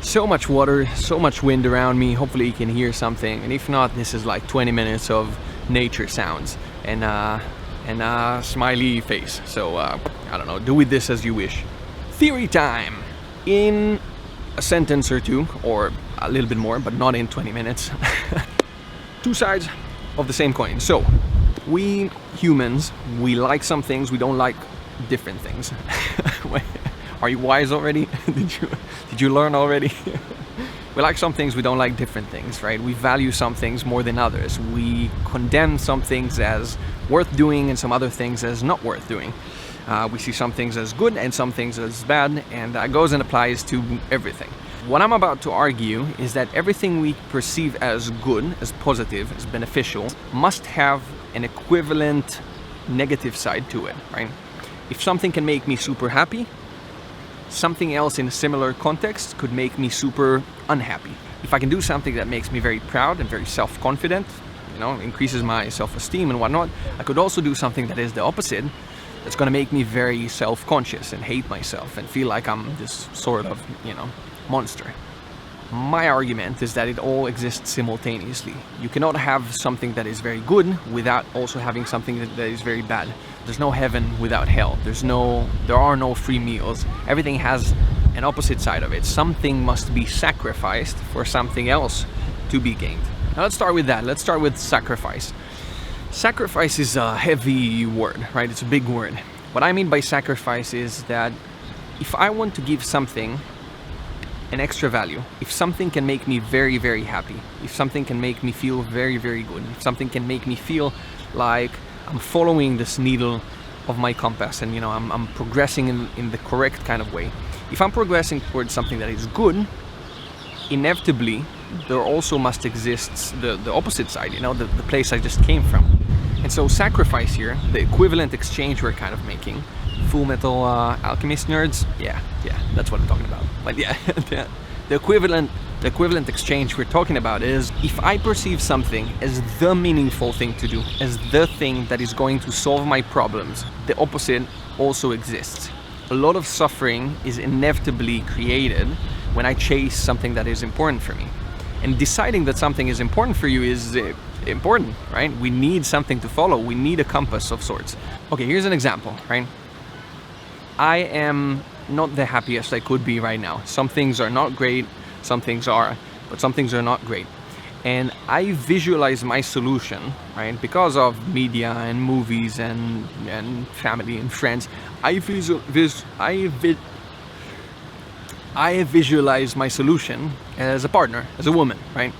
So much water, so much wind around me. Hopefully you can hear something. And if not, this is like 20 minutes of nature sounds and a smiley face. So I don't know, do with this as you wish. Theory time. In a sentence or two, or a little bit more, but not in 20 minutes. Two sides of the same coin. So we humans, we like some things, we don't like different things. Are you wise already? Did you learn already? We like some things, we don't like different things, right? We value some things more than others. We condemn some things as worth doing and some other things as not worth doing. We see some things as good and some things as bad, and that goes and applies to everything. What I'm about to argue is that everything we perceive as good, as positive, as beneficial, must have an equivalent negative side to it, right? If something can make me super happy, something else in a similar context could make me super unhappy. If I can do something that makes me very proud and very self-confident, increases my self-esteem and whatnot, I could also do something that is the opposite, that's going to make me very self-conscious and hate myself and feel like I'm this sort of, monster. My argument is that it all exists simultaneously. You cannot have something that is very good without also having something that is very bad. There's no heaven without hell. There are no free meals. Everything has an opposite side of it. Something must be sacrificed for something else to be gained. Now let's start with that. Let's start with sacrifice. Sacrifice is a heavy word, right? It's a big word. What I mean by sacrifice is that if I want to give something an extra value, if something can make me very, very happy, if something can make me feel very, very good, if something can make me feel like I'm following this needle of my compass and I'm progressing in the correct kind of way. If I'm progressing towards something that is good, inevitably there also must exist the opposite side, the place I just came from. And so sacrifice here, the equivalent exchange we're kind of making, Full Metal Alchemist nerds, yeah, that's what I'm talking about. But yeah, the equivalent exchange we're talking about is if I perceive something as the meaningful thing to do, as the thing that is going to solve my problems, the opposite also exists. A lot of suffering is inevitably created when I chase something that is important for me. And deciding that something is important for you is important, right? We need something to follow. We need a compass of sorts. Okay, here's an example, right? I am not the happiest I could be right now. Some things are not great, some things are, but some things are not great. And I visualize my solution, right? Because of media and movies and family and friends, I visualize my solution as a partner, as a woman, right?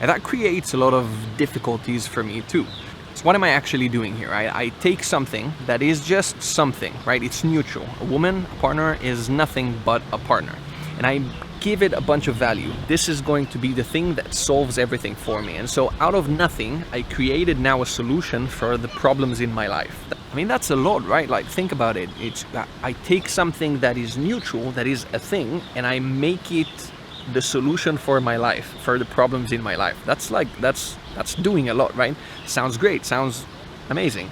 And that creates a lot of difficulties for me too. So what am I actually doing here? I take something that is just something, right? It's neutral. A woman, a partner, is nothing but a partner. And I give it a bunch of value. This is going to be the thing that solves everything for me. And so out of nothing, I created now a solution for the problems in my life. I mean, that's a lot, right? Like, think about it. I take something that is neutral, that is a thing, and I make it the solution for my life, for the problems in my life. That's doing a lot, right? Sounds great, sounds amazing.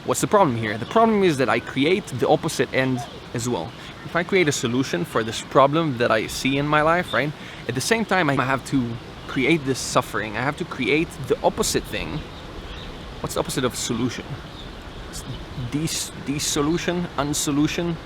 What's the problem here? The problem is that I create the opposite end as well. If I create a solution for this problem that I see in my life, right? At the same time, I have to create this suffering. I have to create the opposite thing. What's the opposite of solution? Dissolution? Unsolution?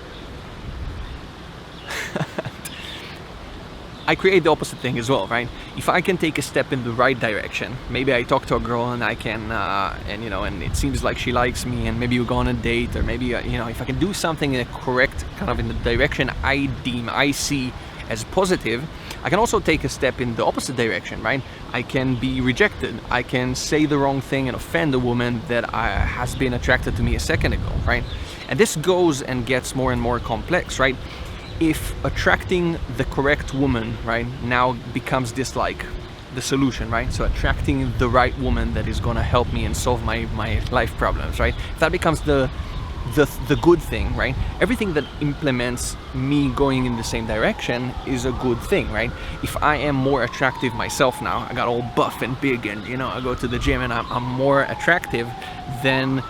I create the opposite thing as well, right? If I can take a step in the right direction, maybe I talk to a girl and I can, and it seems like she likes me, and maybe we go on a date, or maybe, if I can do something in a correct, kind of in the direction I see as positive, I can also take a step in the opposite direction, right? I can be rejected. I can say the wrong thing and offend a woman that has been attracted to me a second ago, right? And this goes and gets more and more complex, right? If attracting the correct woman, right, now becomes this like the solution, right? So attracting the right woman that is gonna help me and solve my life problems, right? If that becomes the good thing, right? Everything that implements me going in the same direction is a good thing, right? If I am more attractive myself now, I got all buff and big and, I go to the gym and I'm more attractive, then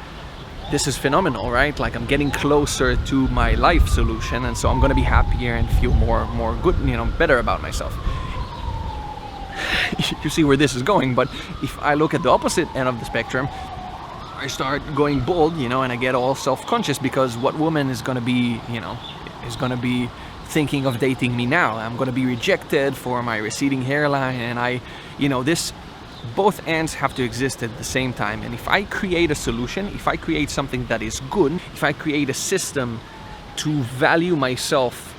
this is phenomenal, right? Like I'm getting closer to my life solution, and so I'm gonna be happier and feel more good, better about myself. You see where this is going. But if I look at the opposite end of the spectrum, I start going bold, and I get all self-conscious, because what woman is gonna be, is gonna be thinking of dating me now? I'm gonna be rejected for my receding hairline, and this, both ends have to exist at the same time. And if I create a solution, if I create something that is good, if I create a system to value myself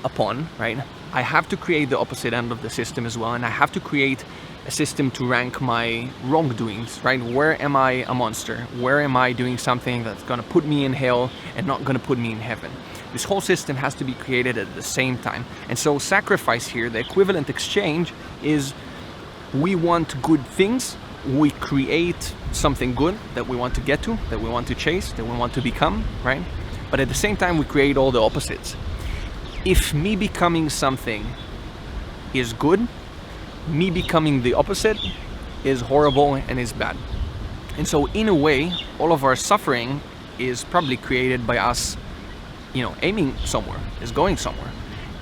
upon, right, I have to create the opposite end of the system as well, and I have to create a system to rank my wrongdoings, right? Where am I a monster? Where am I doing something that's gonna put me in hell and not gonna put me in heaven? This whole system has to be created at the same time. And so sacrifice here, the equivalent exchange, is we want good things, we create something good that we want to get to, that we want to chase, that we want to become, right? But at the same time, we create all the opposites. If me becoming something is good, me becoming the opposite is horrible and is bad. And so in a way, all of our suffering is probably created by us, aiming somewhere, is going somewhere.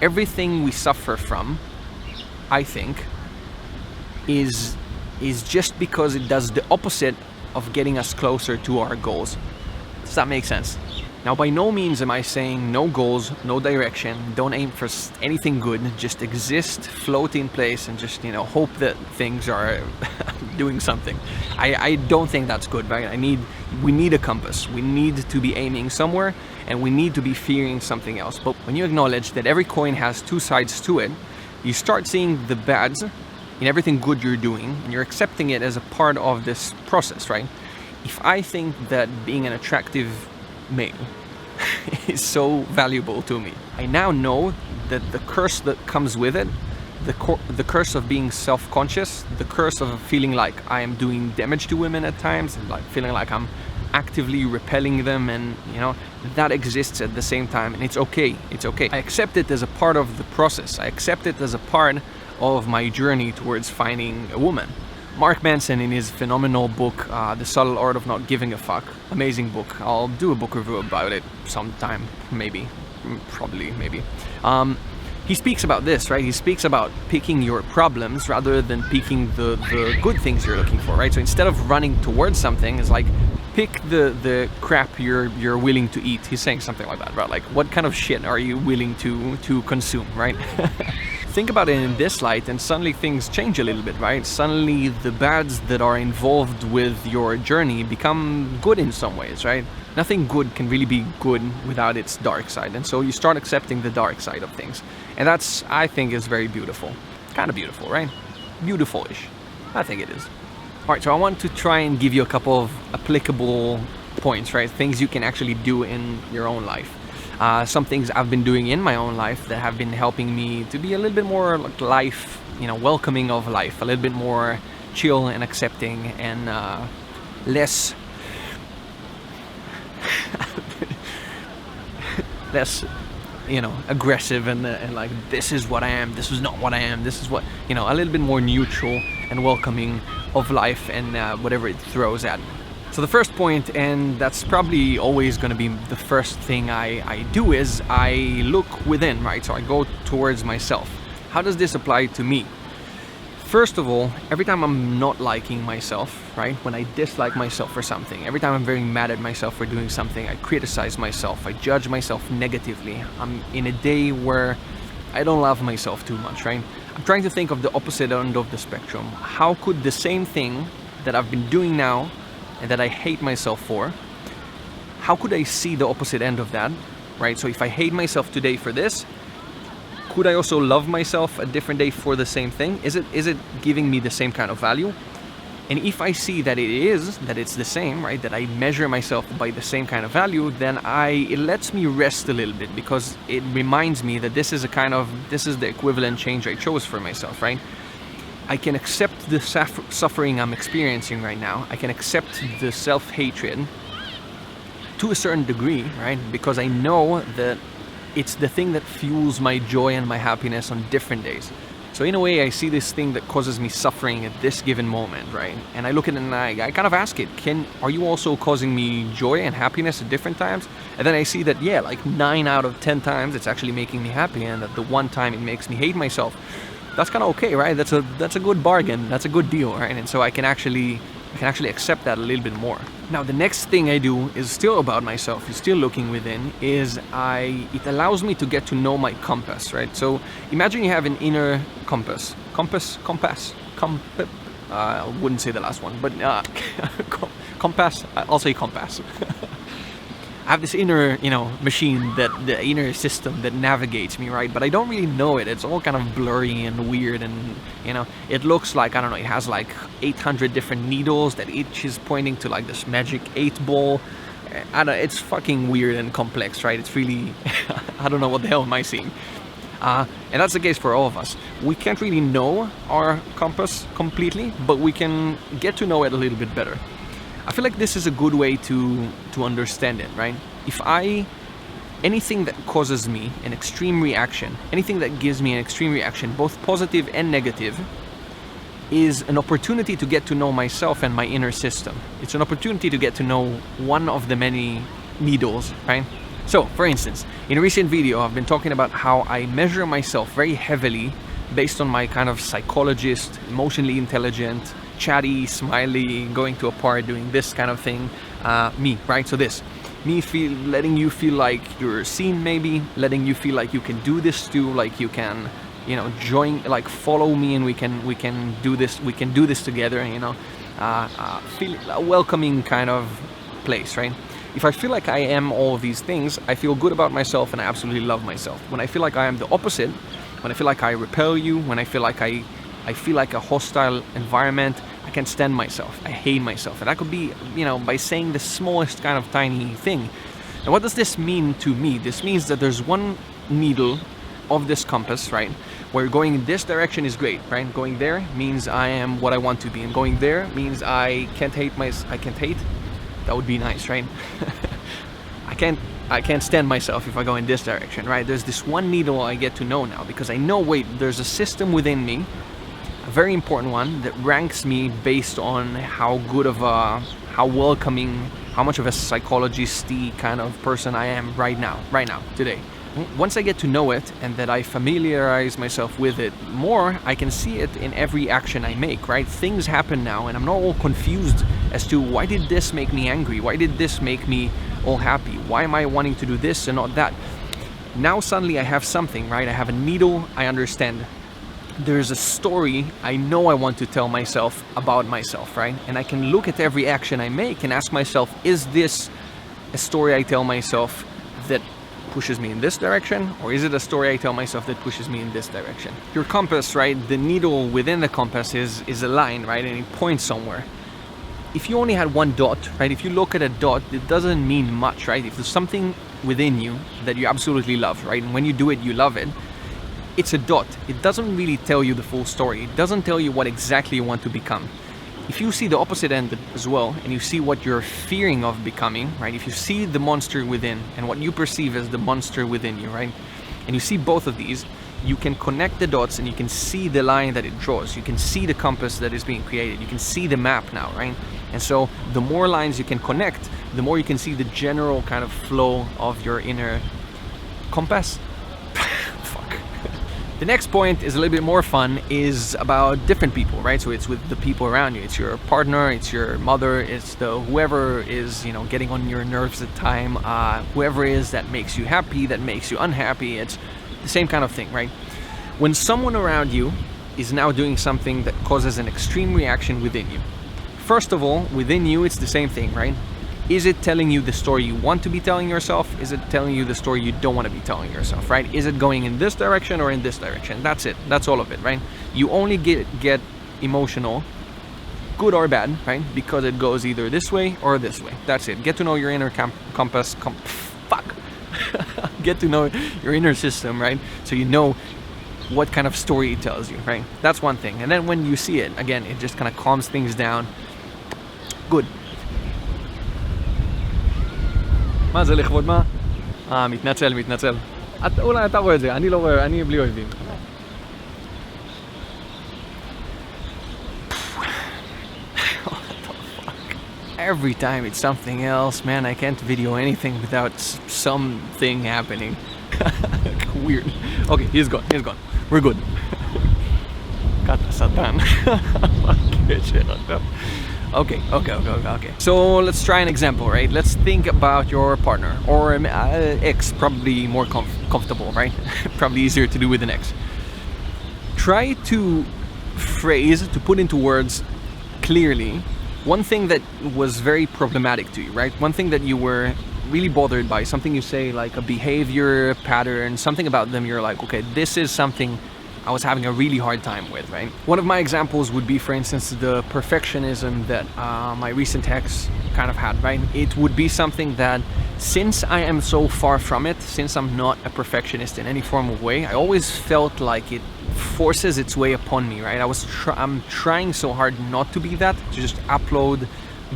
Everything we suffer from, I think, is just because it does the opposite of getting us closer to our goals. Does that make sense? Now, by no means am I saying no goals, no direction, don't aim for anything good, just exist, float in place, and just, hope that things are doing something. I don't think that's good, right? We need a compass. We need to be aiming somewhere, and we need to be fearing something else. But when you acknowledge that every coin has two sides to it, you start seeing the bads in everything good you're doing, and you're accepting it as a part of this process, right? If I think that being an attractive male is so valuable to me, I now know that the curse that comes with it, the curse of being self-conscious, the curse of feeling like I am doing damage to women at times, and like feeling like I'm actively repelling them, and that exists at the same time, and it's okay. I accept it as a part of the process. I accept it as a part of my journey towards finding a woman. Mark Manson, in his phenomenal book, The Subtle Art of Not Giving a Fuck, amazing book. I'll do a book review about it sometime, maybe. He speaks about this, right? He speaks about picking your problems rather than picking the good things you're looking for, right? So instead of running towards something, it's like, pick the crap you're willing to eat. He's saying something like that, right? Like, what kind of shit are you willing to consume, right? Think about it in this light, and suddenly things change a little bit, right? Suddenly the bads that are involved with your journey become good in some ways, right? Nothing good can really be good without its dark side, and so you start accepting the dark side of things. And that's, I think, is very beautiful. Kind of beautiful, right? Beautiful-ish. I think it is. Alright, so I want to try and give you a couple of applicable points, right? Things you can actually do in your own life. Some things I've been doing in my own life that have been helping me to be a little bit more like life, welcoming of life, a little bit more chill and accepting, and less aggressive and like, this is what I am, this is not what I am, this is what, a little bit more neutral and welcoming of life and whatever it throws at me. So the first point, and that's probably always going to be the first thing I do, is I look within, right? So I go towards myself. How does this apply to me? First of all, every time I'm not liking myself, right? When I dislike myself for something, every time I'm very mad at myself for doing something, I criticize myself, I judge myself negatively. I'm in a day where I don't love myself too much, right? I'm trying to think of the opposite end of the spectrum. How could the same thing that I've been doing now and that I hate myself for, how could I see the opposite end of that, right? So if I hate myself today for this, could I also love myself a different day for the same thing? Is it giving me the same kind of value? And if I see that it's the same, right, that I measure myself by the same kind of value, then it lets me rest a little bit, because it reminds me that this is the equivalent change I chose for myself, right? I can accept the suffering I'm experiencing right now. I can accept the self-hatred to a certain degree, right? Because I know that it's the thing that fuels my joy and my happiness on different days. So in a way, I see this thing that causes me suffering at this given moment, right? And I look at it and I kind of ask it, are you also causing me joy and happiness at different times? And then I see that, yeah, like 9 out of 10 times it's actually making me happy, and that the one time it makes me hate myself. That's kind of okay, right? That's a good bargain. That's a good deal, right? And so I can actually accept that a little bit more. Now, the next thing I do is still about myself, is still looking within, it allows me to get to know my compass, right? So imagine you have an inner compass. I wouldn't say the last one, but compass, I'll say compass. I have this inner, machine, the inner system that navigates me, right? But I don't really know it. It's all kind of blurry and weird, and it looks like, I don't know, it has like 800 different needles that each is pointing to like this magic 8-ball. It's fucking weird and complex, right? It's really, I don't know what the hell am I seeing. And that's the case for all of us. We can't really know our compass completely, but we can get to know it a little bit better. I feel like this is a good way to understand it, right? Anything that causes me an extreme reaction, anything that gives me an extreme reaction, both positive and negative, is an opportunity to get to know myself and my inner system. It's an opportunity to get to know one of the many needles, right? So, for instance, in a recent video, I've been talking about how I measure myself very heavily based on my kind of psychologist, emotionally intelligent, chatty, smiley, going to a party, doing this kind of thing, me, right? So letting you feel like you're seen, maybe letting you feel like you can do this too, like you can, join, like follow me, and we can do this together, feel a welcoming kind of place, right? If I feel like I am all of these things, I feel good about myself and I absolutely love myself. When I feel like I am the opposite, when I feel like I repel you, when I feel like I feel like a hostile environment, I can't stand myself. I hate myself. And that could be, by saying the smallest kind of tiny thing. And what does this mean to me? This means that there's one needle of this compass, right? Where going in this direction is great, right? Going there means I am what I want to be. And going there means I can't hate. That would be nice, right? I can't stand myself if I go in this direction, right? There's this one needle I get to know now, because I know, wait, there's a system within me, a very important one, that ranks me based on how welcoming, how much of a psychologist-y kind of person I am right now, today. Once I get to know it and that I familiarize myself with it more, I can see it in every action I make, right? Things happen now and I'm not all confused as to why did this make me angry? Why did this make me all happy? Why am I wanting to do this and not that? Now suddenly I have something, right? I have a needle, I understand. There's a story I know I want to tell myself about myself, right? And I can look at every action I make and ask myself, is this a story I tell myself that pushes me in this direction, or is it a story I tell myself that pushes me in this direction? Your compass, right? The needle within the compass is a line, right? And it points somewhere. If you only had one dot, right? If you look at a dot, it doesn't mean much, right? If there's something within you that you absolutely love, right? And when you do it, you love it. It's a dot. It doesn't really tell you the full story. It doesn't tell you what exactly you want to become. If you see the opposite end as well, and you see what you're fearing of becoming, right? If you see the monster within and what you perceive as the monster within you, right? And you see both of these, you can connect the dots and you can see the line that it draws. You can see the compass that is being created. You can see the map now, right? And so the more lines you can connect, the more you can see the general kind of flow of your inner compass. The next point is a little bit more fun, is about different people, right? So it's with the people around you. It's your partner, it's your mother, it's whoever is, getting on your nerves at the time, whoever is that makes you happy, that makes you unhappy. It's the same kind of thing, right? When someone around you is now doing something that causes an extreme reaction within you. First of all, within you, it's the same thing, right? Is it telling you the story you want to be telling yourself? Is it telling you the story you don't want to be telling yourself, right? Is it going in this direction or in this direction? That's it. That's all of it, right? You only get emotional, good or bad, right? Because it goes either this way or this way. That's it. Get to know your inner compass. Get to know your inner system, right? So you know what kind of story it tells you, right? That's one thing. And then when you see it, again, it just kind of calms things down. Good. מה זה לכבוד מה? מתנצל. אולי אתה רואה את זה, אני לא רואה, אני בלי אויבים. every time it's something else, man. I can't video anything without something happening. Weird. Okay, he's gone. We're good. Kata satan. Okay. So let's try an example, right? Let's think about your partner or ex, probably more comfortable, right? Probably easier to do with an ex. Try to put into words clearly one thing that was very problematic to you, right? One thing that you were really bothered by, something you say, like a behavior pattern, something about them, you're like, okay, this is something I was having a really hard time with, right? One of my examples would be, for instance, the perfectionism that my recent ex kind of had, right? It would be something that, since I am so far from it, since I'm not a perfectionist in any form of way, I always felt like it forces its way upon me, right? I'm trying so hard not to be that, to just upload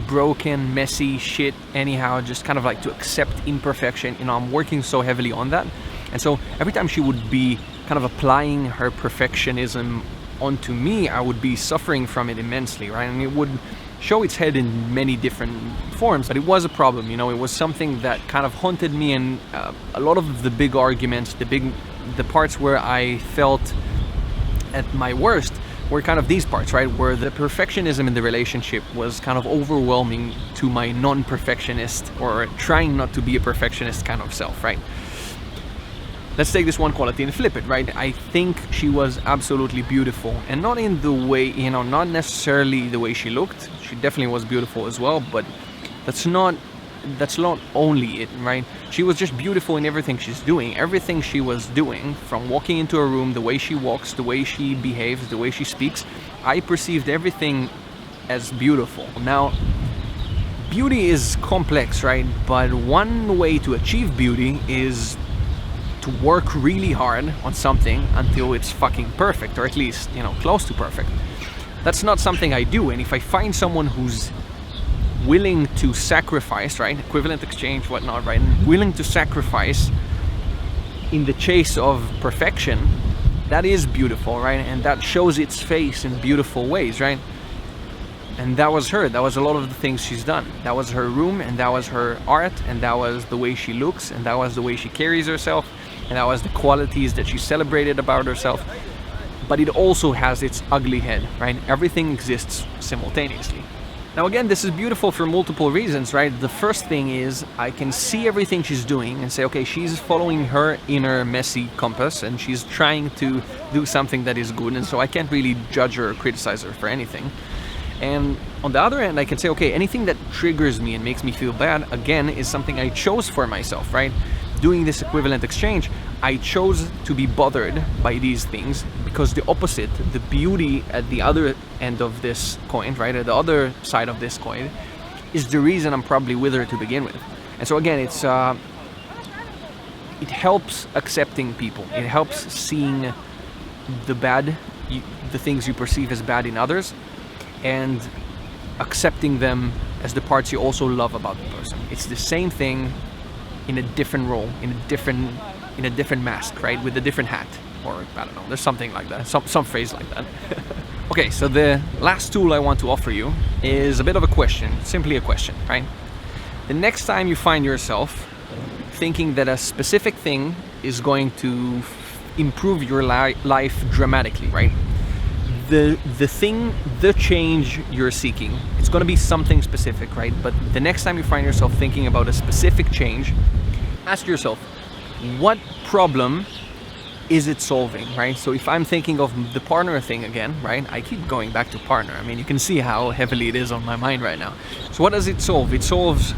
broken, messy shit anyhow, just kind of like to accept imperfection. You know, I'm working so heavily on that. And so every time she would be kind of applying her perfectionism onto me, I would be suffering from it immensely, right? And it would show its head in many different forms, but it was a problem, you know. It was something that kind of haunted me, and a lot of the big arguments, the parts where I felt at my worst were kind of these parts, right? Where the perfectionism in the relationship was kind of overwhelming to my non-perfectionist, or trying not to be a perfectionist kind of self, right? Let's take this one quality and flip it, right? I think she was absolutely beautiful, and not in the way, you know, not necessarily the way she looked. She definitely was beautiful as well, but that's not only it, right? She was just beautiful in everything she's doing. Everything she was doing, from walking into a room, the way she walks, the way she behaves, the way she speaks, I perceived everything as beautiful. Now, beauty is complex, right? But one way to achieve beauty is to work really hard on something until it's fucking perfect, or at least, you know, close to perfect. That's not something I do, and if I find someone who's willing to sacrifice, right, equivalent exchange, whatnot, right, willing to sacrifice in the chase of perfection, that is beautiful, right? And that shows its face in beautiful ways, right? And that was her. That was a lot of the things she's done. That was her room, and that was her art, and that was the way she looks, and that was the way she carries herself, and that was the qualities that she celebrated about herself. But it also has its ugly head, right? Everything exists simultaneously. Now again, this is beautiful for multiple reasons, right? The first thing is I can see everything she's doing and say, okay, she's following her inner messy compass, and she's trying to do something that is good, and so I can't really judge her or criticize her for anything. And on the other end, I can say, okay, anything that triggers me and makes me feel bad, again, is something I chose for myself, right? Doing this equivalent exchange, I chose to be bothered by these things, because the opposite, the beauty at the other end of this coin, right, at the other side of this coin, is the reason I'm probably with her to begin with. And so again, it helps accepting people. It helps seeing the bad, the things you perceive as bad in others, and accepting them as the parts you also love about the person. It's the same thing in a different role, in a different mask, right, with a different hat, or I don't know, there's something like that, some phrase like that. Okay, so the last tool I want to offer you is a bit of a question, simply a question, right? The next time you find yourself thinking that a specific thing is going to improve your life dramatically, right? The change you're seeking, it's going to be something specific, right? But the next time you find yourself thinking about a specific change, ask yourself, what problem is it solving, right? So if I'm thinking of the partner thing again, right? I keep going back to partner. I mean, you can see how heavily it is on my mind right now. So what does it solve? It solves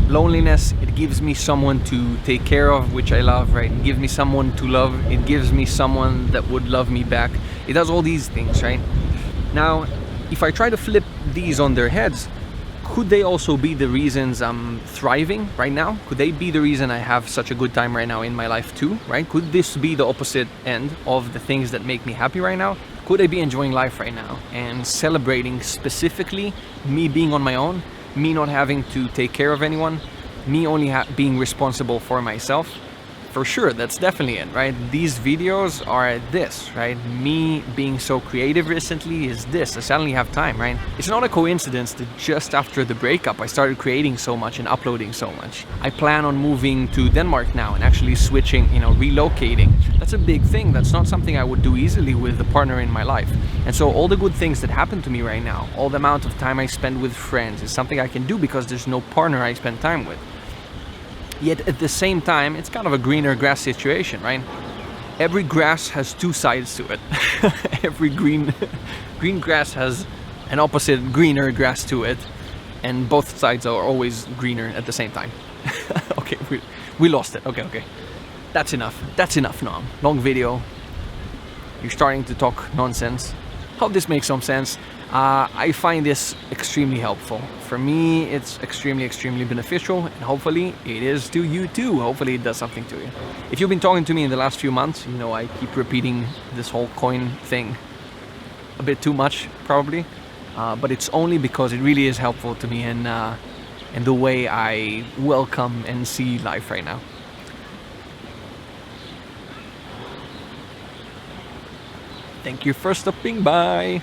loneliness. It gives me someone to take care of, which I love, right? It gives me someone to love. It gives me someone that would love me back. It does all these things, right? Now, if I try to flip these on their heads, could they also be the reasons I'm thriving right now? Could they be the reason I have such a good time right now in my life too, right? Could this be the opposite end of the things that make me happy right now? Could I be enjoying life right now and celebrating specifically me being on my own, me not having to take care of anyone, me only being responsible for myself for sure, that's definitely it, right? These videos are this, right? Me being so creative recently is this. I suddenly have time, right? It's not a coincidence that just after the breakup I started creating so much and uploading so much. I plan on moving to Denmark now and actually switching, relocating. That's a big thing. That's not something I would do easily with a partner in my life. And so all the good things that happen to me right now, all the amount of time I spend with friends, is something I can do because there's no partner I spend time with. Yet at the same time, it's kind of a greener grass situation, right? Every grass has two sides to it. Every green grass has an opposite greener grass to it, and both sides are always greener at the same time. Okay, we lost it. Okay. That's enough. That's enough, Noam. Long video. You're starting to talk nonsense. Hope this makes some sense. I find this extremely helpful. For me, it's extremely beneficial, and hopefully it is to you too. Hopefully it does something to you. If you've been talking to me in the last few months, I keep repeating this whole coin thing a bit too much, probably. But it's only because it really is helpful to me and the way I welcome and see life right now. Thank you for stopping by.